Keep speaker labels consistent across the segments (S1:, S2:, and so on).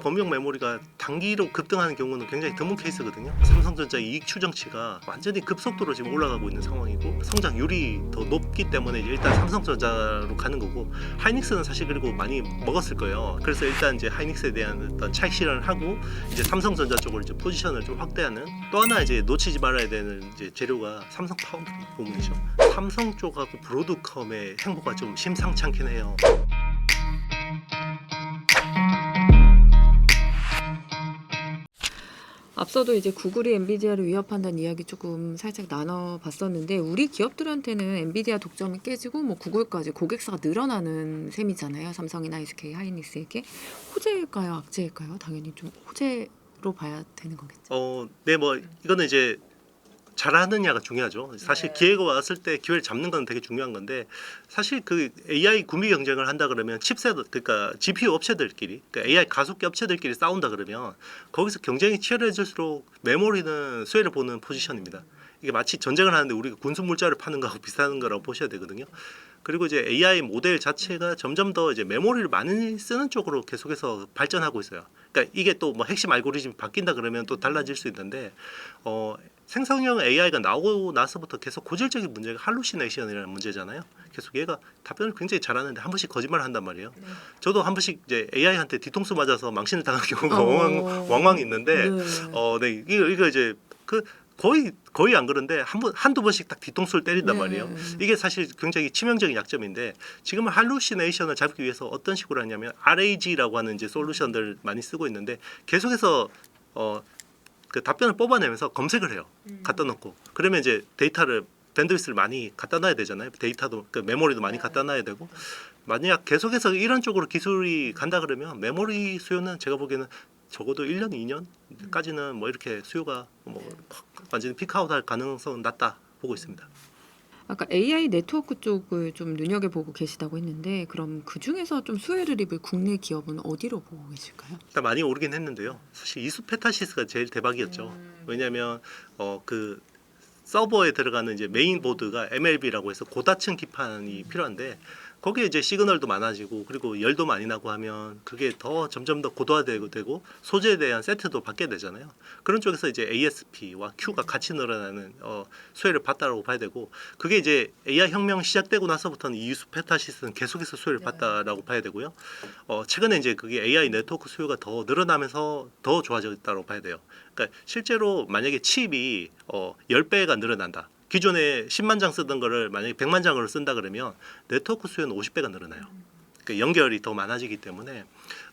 S1: 범용 메모리가 단기로 급등하는 경우는 굉장히 드문 케이스거든요. 삼성전자 이익 추정치가 완전히 급속도로 지금 올라가고 있는 상황이고 성장률이 더 높기 때문에 이제 일단 삼성전자로 가는 거고, 하이닉스는 사실 그리고 많이 먹었을 거예요. 그래서 일단 이제 하이닉스에 대한 어떤 차익 실현을 하고 이제 삼성전자 쪽으로 이제 포지션을 좀 확대하는, 또 하나 이제 놓치지 말아야 되는 이제 재료가 삼성 파운드리 부분이죠. 삼성 쪽하고 브로드컴의 행보가 좀 심상치 않긴 해요.
S2: 앞서도 이제 구글이 엔비디아를 위협한다는 이야기 조금 살짝 나눠봤었는데, 우리 기업들한테는 엔비디아 독점이 깨지고 뭐 구글까지 고객사가 늘어나는 셈이잖아요. 삼성이나 SK 하이닉스에게 호재일까요, 악재일까요? 당연히 좀 호재로 봐야 되는 거겠죠.
S1: 네, 뭐 이거는 이제 잘하느냐가 중요하죠. 사실 기회가 왔을 때 기회를 잡는 건 되게 중요한 건데, 사실 그 AI 구미 경쟁을 한다 그러면 칩셋, 그러니까 GPU 업체들끼리, 그러니까 AI 가속기 업체들끼리 싸운다 그러면 거기서 경쟁이 치열해질수록 메모리는 수혜를 보는 포지션입니다. 이게 마치 전쟁을 하는데 우리가 군수 물자를 파는 거하고 비슷한 거라고 보셔야 되거든요. 그리고 이제 AI 모델 자체가 점점 더 이제 메모리를 많이 쓰는 쪽으로 계속해서 발전하고 있어요. 그러니까 이게 또 뭐 핵심 알고리즘이 바뀐다 그러면 또 달라질 수 있는데, 생성형 AI가 나오고 나서부터 계속 고질적인 문제가 할루시네이션이라는 문제잖아요. 계속 얘가 답변을 굉장히 잘하는데 한 번씩 거짓말을 한단 말이에요. 저도 한 번씩 이제 AI한테 뒤통수 맞아서 망신을 당한 경우가 왕왕 있는데, 네, 이거 이제 그 거의 안 그런데 한두 번씩 딱 뒤통수를 때린단 말이에요. 이게 사실 굉장히 치명적인 약점인데, 지금은 할루시네이션을 잡기 위해서 어떤 식으로 하냐면 RAG라고 하는 이제 솔루션들 많이 쓰고 있는데, 계속해서 그 답변을 뽑아내면서 검색을 해요. 갖다 놓고. 그러면 이제 데이터를 밴드위스를 많이 갖다 놔야 되잖아요. 데이터도 그 메모리도 많이 갖다 놔야 되고. 만약 계속해서 이런 쪽으로 기술이 간다 그러면 메모리 수요는 제가 보기에는 적어도 1년, 2년까지는 뭐 이렇게 수요가 뭐 완전히 피크아웃할 가능성은 낮다 보고 있습니다.
S2: 아까 AI 네트워크 쪽을 좀 눈여겨보고 계시다고 했는데, 그럼 그 중에서 좀 수혜를 입을 국내 기업은 어디로 보고 계실까요?
S1: 일단 많이 오르긴 했는데요. 사실 이수페타시스가 제일 대박이었죠. 왜냐하면 그 서버에 들어가는 이제 메인 보드가 MLB라고 해서 고다층 기판이 필요한데, 거기에 이제 시그널도 많아지고 그리고 열도 많이 나고 하면 그게 더 점점 더 고도화되고 소재에 대한 세트도 받게 되잖아요. 그런 쪽에서 이제 ASP와 Q가 같이 늘어나는 수혜를 봤다라고 봐야 되고, 그게 이제 AI 혁명 시작되고 나서부터는 이 유스페타시스는 계속해서 수혜를 봤다라고 봐야 되고요. 최근에 이제 그게 AI 네트워크 수요가 더 늘어나면서 더 좋아졌다고 봐야 돼요. 그러니까 실제로 만약에 칩이 10배가 늘어난다. 기존에 10만 장 쓰던 거를 만약에 100만 장으로 쓴다 그러면 네트워크 수요는 50배가 늘어나요. 그러니까 연결이 더 많아지기 때문에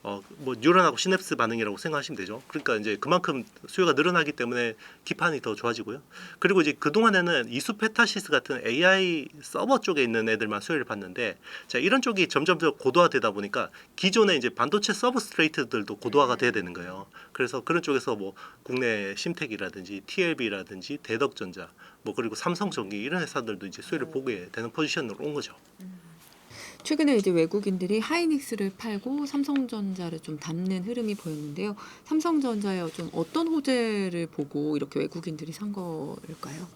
S1: 뭐 뉴런하고 시냅스 반응이라고 생각하시면 되죠. 그러니까 이제 그만큼 수요가 늘어나기 때문에 기판이 더 좋아지고요. 그리고 이제 그 동안에는 이수페타시스 같은 AI 서버 쪽에 있는 애들만 수혜를 봤는데, 자, 이런 쪽이 점점 더 고도화되다 보니까 기존의 이제 반도체 서브스트레이트들도 고도화가 돼야 되는 거예요. 그래서 그런 쪽에서 뭐 국내 심텍이라든지 TLB라든지 대덕전자, 뭐 그리고 삼성전기 이런 회사들도 이제 수혜를 보게 되는 포지션으로 온 거죠.
S2: 최근에 이제 외국인들이 하이닉스를 팔고 삼성전자를 좀 담는 흐름이 보였는데요. 삼성전자에 좀 어떤 호재를 보고 이렇게 외국인들이 산 걸까요?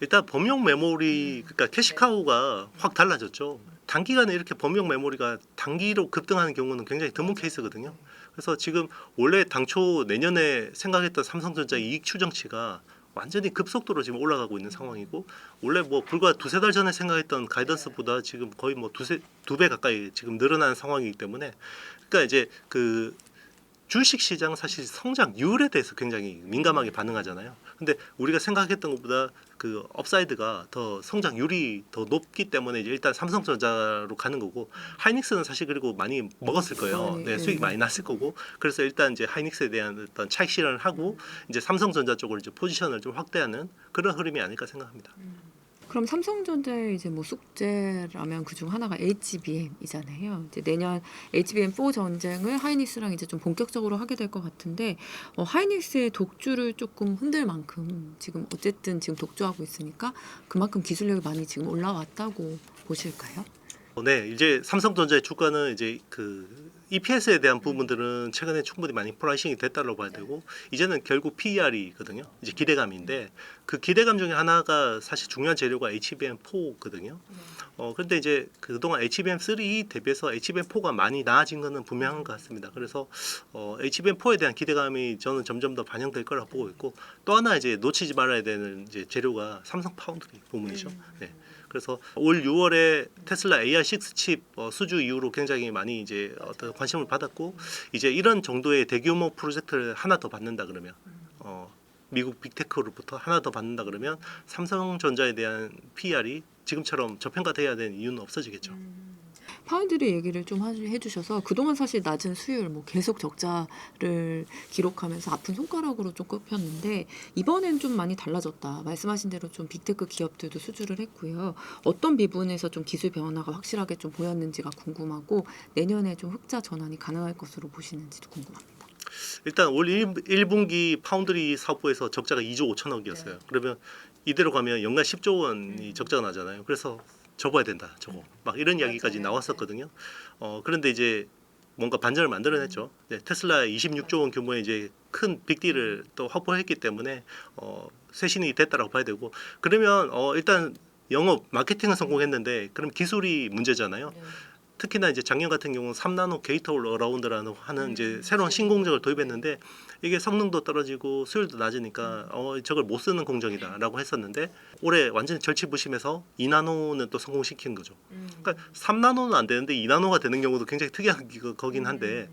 S1: 일단 범용 메모리, 그러니까 캐시카우가 확 달라졌죠. 단기간에 이렇게 범용 메모리가 단기로 급등하는 경우는 굉장히 드문 케이스거든요. 그래서 지금 원래 당초 내년에 생각했던 삼성전자 이익 추정치가 완전히 급속도로 지금 올라가고 있는 상황이고, 원래 뭐 불과 두세 달 전에 생각했던 가이던스보다 지금 거의 뭐 두 배 가까이 지금 늘어나는 상황이기 때문에, 그러니까 이제 그 주식 시장 사실 성장률에 대해서 굉장히 민감하게 반응하잖아요. 근데 우리가 생각했던 것보다 그 업사이드가 더 성장률이 더 높기 때문에 이제 일단 삼성전자로 가는 거고, 하이닉스는 사실 그리고 많이 먹었을 거예요. 네, 수익 많이 났을 거고, 그래서 일단 이제 하이닉스에 대한 어떤 차익 실현을 하고 이제 삼성전자 쪽으로 이제 포지션을 좀 확대하는 그런 흐름이 아닐까 생각합니다.
S2: 그럼 삼성전자의 이제 뭐 숙제라면 그중 하나가 HBM이잖아요. 이제 내년 HBM4 전쟁을 하이닉스랑 이제 좀 본격적으로 하게 될 것 같은데, 하이닉스의 독주를 조금 흔들 만큼 지금 어쨌든 지금 독주하고 있으니까 그만큼 기술력이 많이 지금 올라왔다고 보실까요?
S1: 네, 이제 삼성전자의 주가는 이제 그 EPS에 대한 부분들은 최근에 충분히 많이 프라이싱이 됐다고 봐야 되고 이제는 결국 PER이거든요. 이제 기대감인데 그 기대감 중에 하나가 사실 중요한 재료가 HBM4거든요. 그런데 이제 그동안 HBM3 대비해서 HBM4가 많이 나아진 것은 분명한 것 같습니다. 그래서 HBM4에 대한 기대감이 저는 점점 더 반영될 거라고 보고 있고 또 하나 이제 놓치지 말아야 되는 이제 재료가 삼성 파운드리 부분이죠. 네. 그래서 올 6월에 테슬라 AI6 칩 수주 이후로 굉장히 많이 이제 어떤 관심을 받았고 이제 이런 정도의 대규모 프로젝트를 하나 더 받는다 그러면 미국 빅테크로부터 하나 더 받는다 그러면 삼성전자에 대한 PR이 지금처럼 저평가돼야 되는 이유는 없어지겠죠.
S2: 파운드리 얘기를 좀 해주셔서 그동안 사실 낮은 수율 뭐 계속 적자를 기록하면서 아픈 손가락으로 좀 꼽혔는데 이번엔 좀 많이 달라졌다. 말씀하신 대로 좀 빅테크 기업들도 수주를 했고요. 어떤 부분에서 좀 기술 변화가 확실하게 좀 보였는지가 궁금하고 내년에 좀 흑자 전환이 가능할 것으로 보시는지도 궁금합니다.
S1: 일단 올 1분기 파운드리 사업부에서 적자가 2조 5천억이었어요. 그러면 이대로 가면 연간 10조 원이 적자가 나잖아요. 그래서 접어야 된다. 저거 막 이런 이야기까지 나왔었거든요. 그런데 이제 뭔가 반전을 만들어냈죠. 네, 테슬라 26조 원 규모의 이제 큰 빅딜을 또 확보했기 때문에 쇄신이 됐다라고 봐야 되고 그러면 일단 영업 마케팅은 성공했는데 그럼 기술이 문제잖아요. 특히나 이제 작년 같은 경우는 3나노 게이트 올 어라운드라는 하는 이제 새로운 신공정을 도입했는데 이게 성능도 떨어지고 수율도 낮으니까 저걸 못 쓰는 공정이다라고 했었는데 올해 완전히 절치부심해서 2나노는 또 성공시킨 거죠. 그러니까 3나노는 안 되는데 2나노가 되는 경우도 굉장히 특이한 거긴 한데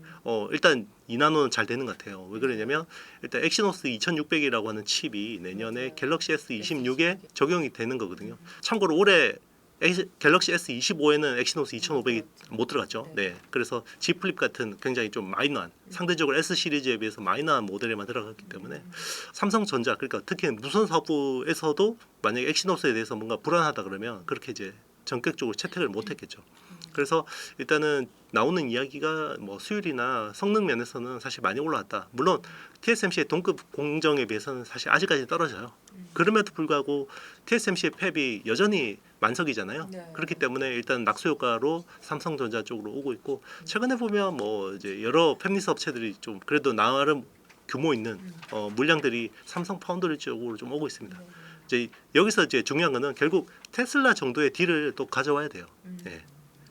S1: 일단 2나노는 잘 되는 것 같아요. 왜 그러냐면 일단 엑시노스 2600이라고 하는 칩이 내년에 갤럭시 S26에 적용이 되는 거거든요. 참고로 올해 갤럭시 S25에는 엑시노스 2500이 못 들어갔죠. 네, 그래서 G 플립 같은 굉장히 좀 마이너한 상대적으로 S 시리즈에 비해서 마이너한 모델에만 들어갔기 때문에 삼성전자 그러니까 특히 무선 사업부에서도 만약에 엑시노스에 대해서 뭔가 불안하다 그러면 그렇게 이제 전격적으로 채택을 못했겠죠. 그래서 일단은 나오는 이야기가 뭐 수율이나 성능 면에서는 사실 많이 올라왔다. 물론 TSMC의 동급 공정에 비해서는 사실 아직까지 떨어져요. 그럼에도 불구하고 TSMC의 팹이 여전히 만석이잖아요. 그렇기 때문에 일단 낙수 효과로 삼성전자 쪽으로 오고 있고 최근에 보면 뭐 이제 여러 팹리스 업체들이 좀 그래도 나름 규모 있는 물량들이 삼성 파운드리 쪽으로 좀 오고 있습니다. 이제 여기서 이제 중요한 거는 결국 테슬라 정도의 딜을 또 가져와야 돼요. 네.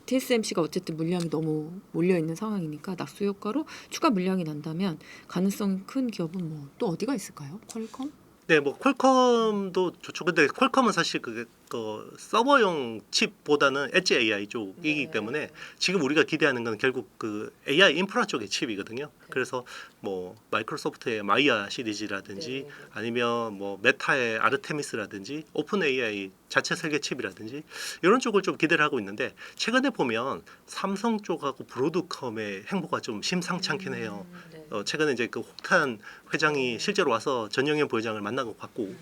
S2: TSMC가 어쨌든 물량이 너무 몰려 있는 상황이니까 낙수 효과로 추가 물량이 난다면 가능성 큰 기업은 뭐 또 어디가 있을까요? 퀄컴?
S1: 네, 뭐 퀄컴도 좋죠. 근데 퀄컴은 사실 그 서버용 칩보다는 엣지 AI 쪽이기 때문에 지금 우리가 기대하는 건 결국 그 AI 인프라 쪽의 칩이거든요. 그래서 뭐 마이크로소프트의 마이아 시리즈라든지 아니면 뭐 메타의 아르테미스라든지 오픈 AI 자체 설계 칩이라든지 이런 쪽을 좀 기대를 하고 있는데 최근에 보면 삼성 쪽하고 브로드컴의 행보가 좀 심상치 않긴 해요. 최근에 이제 그 혹탄 회장이 실제로 와서 전영현 부회장을 만나고 갔고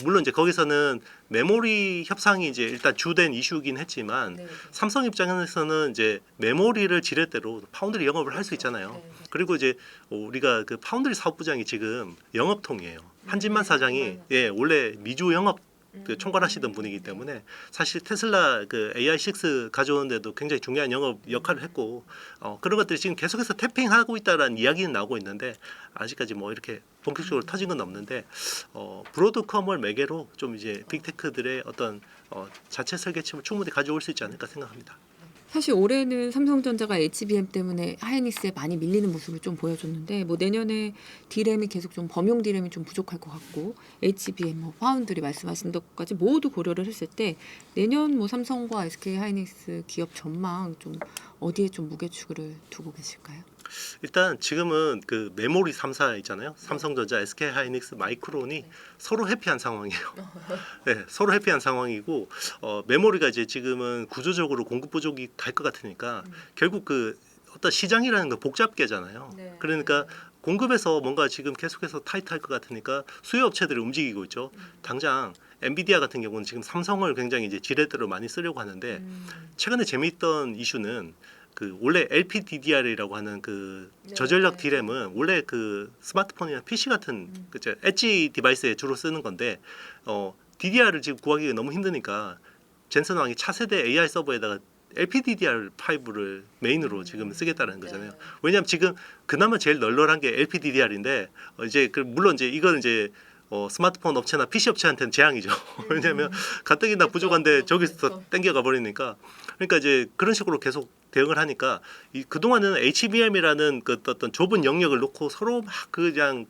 S1: 물론 이제 거기서는 메모리 협상이 이제 일단 주된 이슈긴 했지만 삼성 입장에서는 이제 메모리를 지렛대로 파운드리 영업을 할 수 있잖아요. 그리고 이제 우리가 그 파운드리 사업부장이 지금 영업통이에요. 한진만 사장이 원래 미주 영업 그 총괄하시던 분이기 때문에 사실 테슬라 그 AI6 가져오는데도 굉장히 중요한 영업 역할을 했고 그런 것들이 지금 계속해서 태핑하고 있다라는 이야기는 나오고 있는데 아직까지 뭐 이렇게 본격적으로 터진 건 없는데 브로드컴을 매개로 좀 이제 빅테크들의 어떤 자체 설계침을 충분히 가져올 수 있지 않을까 생각합니다.
S2: 사실 올해는 삼성전자가 HBM 때문에 하이닉스에 많이 밀리는 모습을 좀 보여줬는데 뭐 내년에 D램이 계속 좀 범용 D램이 좀 부족할 것 같고 HBM, 뭐 파운드리 말씀하신 것까지 모두 고려를 했을 때 내년 뭐 삼성과 SK 하이닉스 기업 전망 좀 어디에 좀 무게축을 두고 계실까요?
S1: 일단 지금은 그 메모리 3사 있잖아요. 삼성전자, SK 하이닉스, 마이크론이 서로 회피한 상황이에요. 네, 서로 회피한 상황이고 메모리가 이제 지금은 구조적으로 공급 부족이 갈 것 같으니까 결국 그 어떤 시장이라는 건 복잡계잖아요. 그러니까 공급에서 뭔가 지금 계속해서 타이트할 것 같으니까 수요 업체들이 움직이고 있죠. 당장 엔비디아 같은 경우는 지금 삼성을 굉장히 이제 지렛대로 많이 쓰려고 하는데 최근에 재미있던 이슈는 그 원래 LPDDR이라고 하는 그 저전력 D램은 원래 그 스마트폰이나 PC 같은 그죠 엣지 디바이스에 주로 쓰는 건데 DDR을 지금 구하기가 너무 힘드니까 젠슨 왕이 차세대 AI 서버에다가 LPDDR5를 메인으로 지금 쓰겠다는 거잖아요. 왜냐하면 지금 그나마 제일 널널한 게 LPDDR인데 이제 물론 이제 이거는 이제 스마트폰 업체나 PC 업체한테는 재앙이죠. 왜냐하면 가뜩이나 부족한데 저기서 땡겨가 버리니까. 그러니까 이제 그런 식으로 계속 대응을 하니까 그동안은 HBM이라는 그 어떤 좁은 영역을 놓고 서로 막 그냥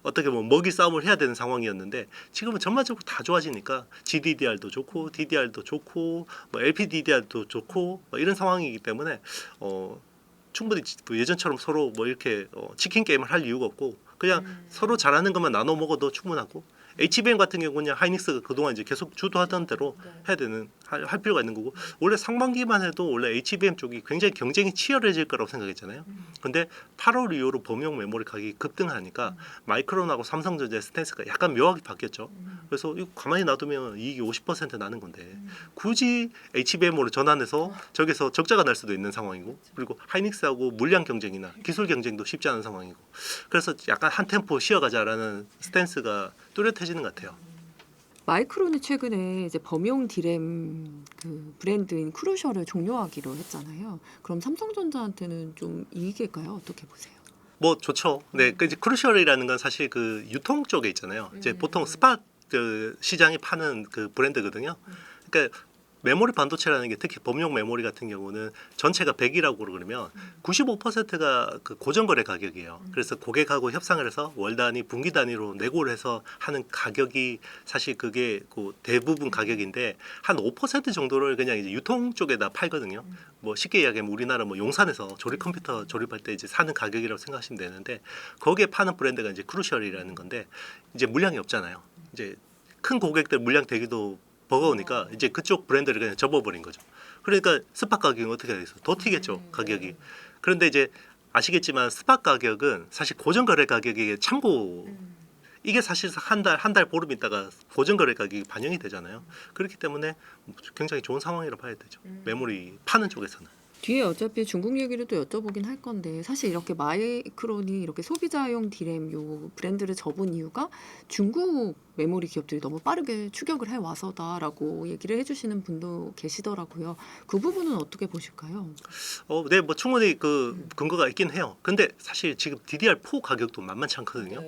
S1: 어떻게 보면 먹이 싸움을 해야 되는 상황이었는데 지금은 전반적으로 다 좋아지니까 GDDR도 좋고 DDR도 좋고 뭐 LPDDR도 좋고 뭐 이런 상황이기 때문에 충분히 예전처럼 서로 뭐 이렇게 치킨 게임을 할 이유가 없고 그냥 서로 잘하는 것만 나눠 먹어도 충분하고 HBM 같은 경우는 하이닉스가 그동안 이제 계속 주도하던 대로 해야 되는 할 필요가 있는 거고 원래 상반기만 해도 원래 HBM 쪽이 굉장히 경쟁이 치열해질 거라고 생각했잖아요. 근데 8월 이후로 범용 메모리 가격이 급등하니까 마이크론하고 삼성전자의 스탠스가 약간 묘하게 바뀌었죠. 그래서 이거 가만히 놔두면 이익이 50% 나는 건데 굳이 HBM으로 전환해서 저기서 적자가 날 수도 있는 상황이고 그리고 하이닉스하고 물량 경쟁이나 기술 경쟁도 쉽지 않은 상황이고 그래서 약간 한 템포 쉬어가자라는 스탠스가 뚜렷해지는 것 같아요.
S2: 마이크론이 최근에 이제 범용 디램 그 브랜드인 크루셜을 종료하기로 했잖아요. 그럼 삼성전자한테는 좀 이익일까요? 어떻게 보세요?
S1: 뭐 좋죠. 네, 그 이제 크루셜이라는 건 사실 그 유통 쪽에 있잖아요. 이제 보통 스팟 그 시장이 파는 그 브랜드거든요. 그러니까 메모리 반도체라는 게 특히 범용 메모리 같은 경우는 전체가 100이라고 그러면 95%가 그 고정 거래 가격이에요. 그래서 고객하고 협상을 해서 월 단위, 분기 단위로 내고를 해서 하는 가격이 사실 그게 그 대부분 가격인데 한 5% 정도를 그냥 이제 유통 쪽에다 팔거든요. 뭐 쉽게 이야기하면 우리나라 뭐 용산에서 조립 컴퓨터 조립할 때 이제 사는 가격이라고 생각하시면 되는데 거기에 파는 브랜드가 이제 크루셜이라는 건데 이제 물량이 없잖아요. 이제 큰 고객들 물량 대기도 버거우니까 이제 그쪽 브랜드를 그냥 접어버린 거죠. 그러니까 스팟 가격은 어떻게 되겠어? 더 튀겠죠 가격이. 그런데 이제 아시겠지만 스팟 가격은 사실 고정 거래 가격의 참고 이게 사실 한 달 보름 있다가 고정 거래 가격이 반영이 되잖아요. 그렇기 때문에 굉장히 좋은 상황이라고 봐야 되죠. 메모리 파는 쪽에서는.
S2: 뒤에 어차피 중국 얘기를 또 여쭤보긴 할 건데 사실 이렇게 마이크론이 이렇게 소비자용 디램 요 브랜드를 접은 이유가 중국 메모리 기업들이 너무 빠르게 추격을 해 와서다라고 얘기를 해주시는 분도 계시더라고요. 그 부분은 어떻게 보실까요?
S1: 네, 뭐 충분히 그 근거가 있긴 해요. 근데 사실 지금 DDR4 가격도 만만치 않거든요.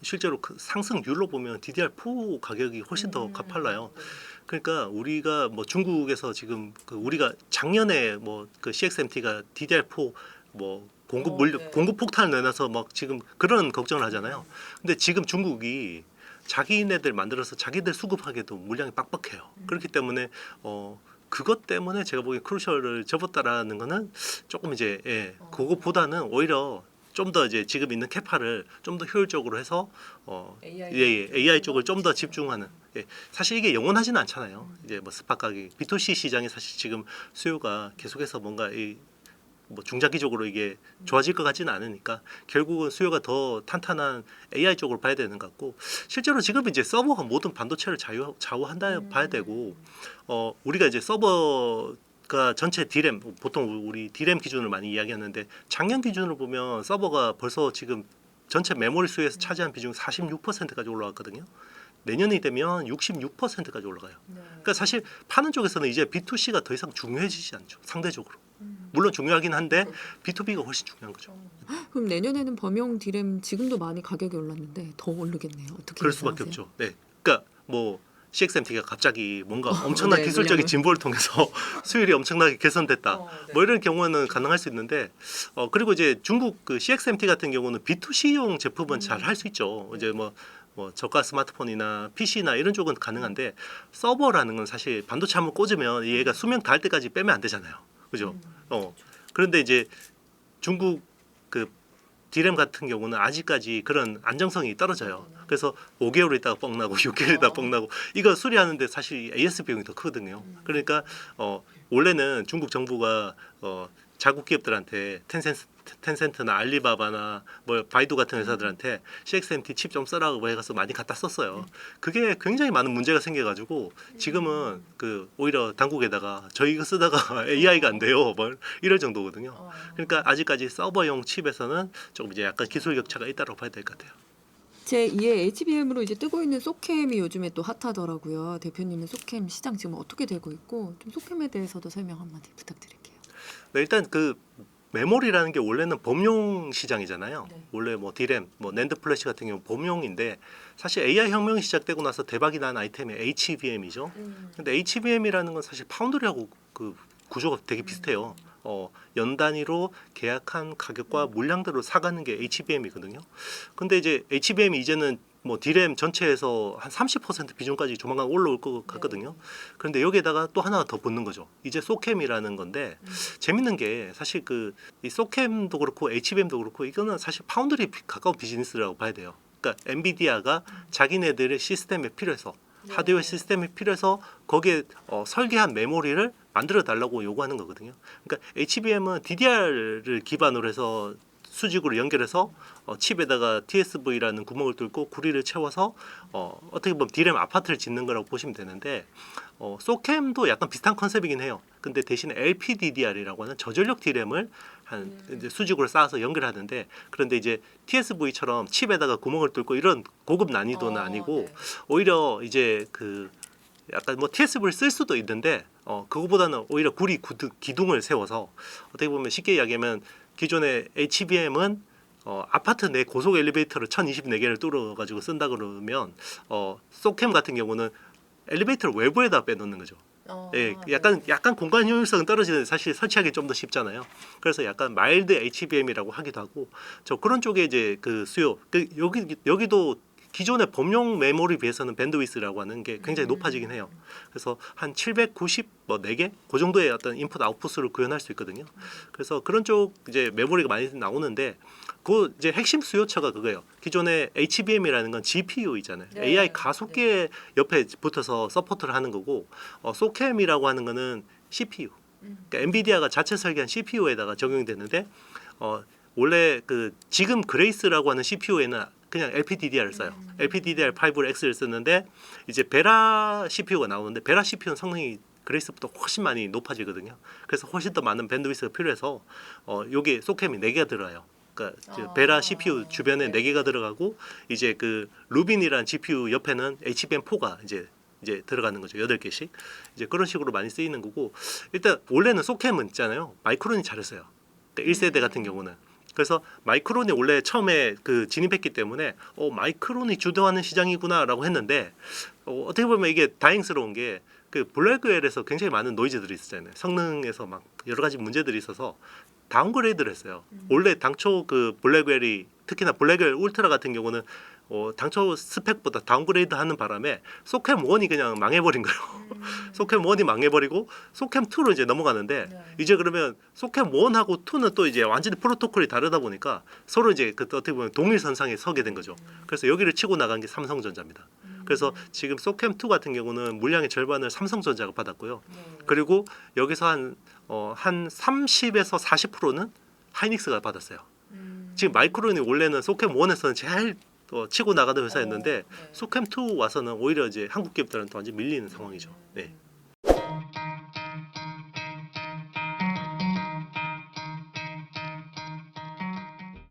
S1: 실제로 그 상승률로 보면 DDR4 가격이 훨씬 더 가팔라요. 그러니까 우리가 뭐 중국에서 지금 그 우리가 작년에 뭐 그 CXMT가 DDR4 뭐 공급 폭탄을 내놔서 막 지금 그런 걱정을 하잖아요. 근데 지금 중국이 자기네들 만들어서 자기들 수급하기에도 물량이 빡빡해요. 그렇기 때문에 그것 때문에 제가 보기에 크루셜을 접었다라는 거는 조금 이제 그거보다는 오히려 좀 더 이제 지금 있는 캐파를 좀 더 효율적으로 해서 AI 쪽을 좀 더 집중하는. 사실 이게 영원하지는 않잖아요. 이제 뭐 스팟 가격, B2C 시장이 사실 지금 수요가 계속해서 뭔가 뭐 중장기적으로 이게 좋아질 것 같지는 않으니까 결국은 수요가 더 탄탄한 AI 쪽으로 봐야 되는 것 같고 실제로 지금 이제 서버가 모든 반도체를 좌우한다 봐야 되고 우리가 이제 서버가 전체 디램 보통 우리 디램 기준을 많이 이야기하는데 작년 기준으로 보면 서버가 벌써 지금 전체 메모리 수에서 차지한 비중이 46%까지 올라왔거든요. 내년이 되면 66%까지 올라가요. 그러니까 사실 파는 쪽에서는 이제 B2C가 더 이상 중요해지지 않죠. 상대적으로. 물론 중요하긴 한데 B2B가 훨씬 중요한 거죠.
S2: 그럼 내년에는 범용 디램 지금도 많이 가격이 올랐는데 더 오르겠네요. 어떻게
S1: 그럴 수밖에
S2: 예상하세요?
S1: 없죠. 네. 그러니까 뭐 CXMT가 갑자기 뭔가 엄청난
S2: 네,
S1: 기술적인
S2: 물량을.
S1: 진보를 통해서 수율이 엄청나게 개선됐다. 뭐 이런 경우는 가능할 수 있는데 그리고 이제 중국 그 CXMT 같은 경우는 B2C용 제품은 잘 할 수 있죠. 이제 뭐 저가 스마트폰이나 PC나 이런 쪽은 가능한데 서버라는 건 사실 반도체 한번 꽂으면 얘가 수명 닿을 때까지 빼면 안 되잖아요. 그죠? 그런데 이제 중국 그 디램 같은 경우는 아직까지 그런 안정성이 떨어져요. 그래서 5개월 있다가 뻥 나고 6개월 있다가 뻥 나고 이거 수리하는데 사실 AS 비용이 더 크거든요. 그러니까 원래는 중국 정부가 자국 기업들한테 텐센트나 알리바바나 뭐 바이두 같은 회사들한테 CXMT 칩 좀 써라고 해서 많이 갖다 썼어요. 그게 굉장히 많은 문제가 생겨가지고 지금은 그 오히려 당국에다가 저희 이거 쓰다가 AI가 안 돼요. 뭐 이럴 정도거든요. 그러니까 아직까지 서버용 칩에서는 조금 이제 약간 기술 격차가 있다고 봐야 될 것 같아요.
S2: 제2의 HBM으로 이제 뜨고 있는 소캠이 요즘에 또 핫하더라고요. 대표님은 소캠 시장 지금 어떻게 되고 있고 좀 소캠에 대해서도 설명 한마디 부탁드릴게요.
S1: 네, 일단 그 메모리라는 게 원래는 범용 시장이잖아요.
S2: 네.
S1: 원래 뭐 디램, 뭐 낸드 플래시 같은 경우 범용인데 사실 AI 혁명이 시작되고 나서 대박이 난 아이템이 HBM이죠. 근데 HBM이라는 건 사실 파운드리하고 그 구조가 되게 비슷해요. 연 단위로 계약한 가격과 물량대로 사가는 게 HBM이거든요. 근데 이제 HBM이 이제는 뭐 디램 전체에서 한 30% 비중까지 조만간 올라올 것 같거든요. 그런데 여기에다가 또 하나 더 붙는 거죠. 이제 소캠이라는 건데 재밌는 게 사실 그 이 소캠도 그렇고 HBM도 그렇고 이거는 사실 파운드리 가까운 비즈니스라고 봐야 돼요. 그러니까 엔비디아가 자기네들의 시스템에 필요해서 하드웨어 시스템이 필요해서 거기에 설계한 메모리를 만들어 달라고 요구하는 거거든요. 그러니까 HBM은 DDR을 기반으로 해서 수직으로 연결해서 칩에다가 TSV라는 구멍을 뚫고 구리를 채워서 어떻게 보면 디램 아파트를 짓는 거라고 보시면 되는데 소캠도 약간 비슷한 컨셉이긴 해요. 근데 대신에 LPDDR이라고 하는 저전력 디램을 한 이제 수직으로 쌓아서 연결하는데 그런데 이제 TSV처럼 칩에다가 구멍을 뚫고 이런 고급 난이도는 아니고
S2: 네.
S1: 오히려 이제 그 약간 뭐 TSV를 쓸 수도 있는데 그거보다는 오히려 구리 기둥을 세워서 어떻게 보면 쉽게 이야기하면 기존의 HBM은 아파트 내 고속 엘리베이터를 1024개를 뚫어 가지고 쓴다 그러면 소캠 같은 경우는 엘리베이터를 외부에다 빼놓는 거죠. 예, 약간 공간 효율성은 떨어지는데 사실 설치하기 좀 더 쉽잖아요. 그래서 약간 마일드 HBM이라고 하기도 하고 저 그런 쪽에 이제 그 수요 여기도 기존의 범용 메모리 비해서는 밴드위스라고 하는 게 굉장히 높아지긴 해요. 그래서 한 790 뭐 4개 그 정도의 어떤 인풋 아웃풋을 구현할 수 있거든요. 그래서 그런 쪽 이제 메모리가 많이 나오는데 그 이제 핵심 수요처가 그거예요. 기존의 HBM이라는 건 GPU이잖아요.
S2: 네.
S1: AI 가속기에 옆에 붙어서 서포트를 하는 거고 소캠이라고 하는 거는 CPU. 그러니까 엔비디아가 자체 설계한 CPU에다가 적용되는데 원래 그 지금 그레이스라고 하는 CPU에는 그냥 LPDDR을 써요. LPDDR5X를 쓰는데 이제 베라 CPU가 나오는데 베라 CPU는 성능이 그레이스보다 훨씬 많이 높아지거든요. 그래서 훨씬 더 많은 밴드위스가 필요해서 여기 소캠이 4개가 들어요. 그러니까 베라 CPU 주변에 4개가 들어가고 이제 그 루빈이라는 GPU 옆에는 HBM4가 이제 들어가는 거죠. 8개씩. 이제 그런 식으로 많이 쓰이는 거고 일단 원래는 소캠은 있잖아요. 마이크론이 잘했어요. 그러니까 1세대 같은 경우는. 그래서 마이크론이 원래 처음에 그 진입했기 때문에 마이크론이 주도하는 시장이구나라고 했는데 어떻게 보면 이게 다행스러운 게 그 블랙웰에서 굉장히 많은 노이즈들이 있었잖아요. 성능에서 막 여러 가지 문제들이 있어서 다운그레이드를 했어요. 원래 당초 그 블랙웰이 특히나 블랙웰 울트라 같은 경우는 당초 스펙보다 다운그레이드 하는 바람에 소캠 1이 그냥 망해버린 거예요. 소캠 1이 망해버리고 소캠 2로 이제 넘어가는데 이제 그러면 소캠 1하고 2는 또 이제 완전히 프로토콜이 다르다 보니까 서로 이제 그 어떻게 보면 동일선상에 서게 된 거죠. 그래서 여기를 치고 나간 게 삼성전자입니다. 그래서 지금 소캠 2 같은 경우는 물량의 절반을 삼성전자가 받았고요. 그리고 여기서 한 30에서 40%는 하이닉스가 받았어요. 지금 마이크론이 원래는 소캠 1에서는 제일 치고 나가던 회사였는데 소캠 2 와서는 오히려 이제 한국 기업들한테 완전 밀리는 상황이죠. 네.